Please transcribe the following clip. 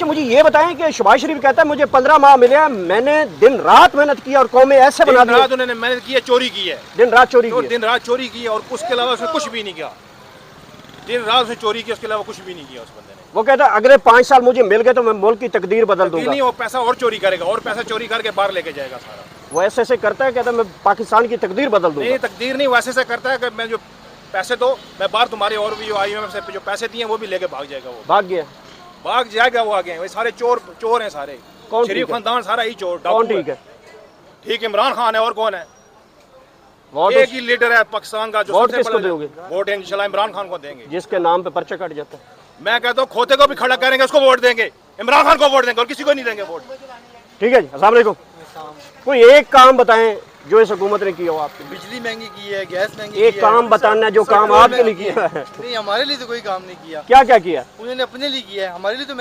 अच्छा मुझे ये बताएं कि शहबाज शरीफ कहता है मुझे 15 माह मिले हैं, मैंने दिन रात मेहनत की और कौमें ऐसे बना दी। उन्होंने मेहनत की है, चोरी की है, दिन रात चोरी की है। दिन रात चोरी की है और उसके अलावा उसने कुछ भी नहीं किया। दिन रात उसने चोरी की, उसके अलावा कुछ भी नहीं किया उस बंदे ने। वो कहता है अगले 5 साल मुझे मिल गए तो मैं मुल्क की तकदीर बदल दूंगा। नहीं, वो पैसा और चोरी करेगा और पैसा चोरी करके बाहर लेके जाएगा सारा। वो ऐसे करता है, कहता है मैं पाकिस्तान की तकदीर बदल दूंगा। नहीं, तकदीर नहीं, वैसे से करता है कि मैं जो पैसे दो मैं बाहर तुम्हारे और भी जो IMF से जो पैसे दिए वो भी लेके भाग जाएगा। वो भाग जाएगा वो आगे। वो सारे चोर हैं सारे। कौन शरीफ खानदान सारा ही चोर। कौन ठीक है? ठीक इमरान खान है, और कौन है? एक ही लीडर है पाकिस्तान का जो वोट किसको दोगे? वोट इंशाल्लाह इमरान खान को देंगे। जिसके नाम पे पर्चा कट जाता है। मैं कहता हूँ खोते को भी खड़ा करेंगे, उसको वोट देंगे, इमरान खान को वोट देंगे और किसी को नहीं देंगे वोट। ठीक है जी, अस्सलाम वालेकुम। कोई एक काम बताएं जो इस हुकूमत ने किया हो आपके। बिजली महंगी की है, गैस महंगी एक काम बताना जो काम आपके लिए किया है। नहीं, हमारे लिए तो कोई काम नहीं किया। क्या क्या किया? उन्होंने अपने लिए किया है, हमारे लिए तो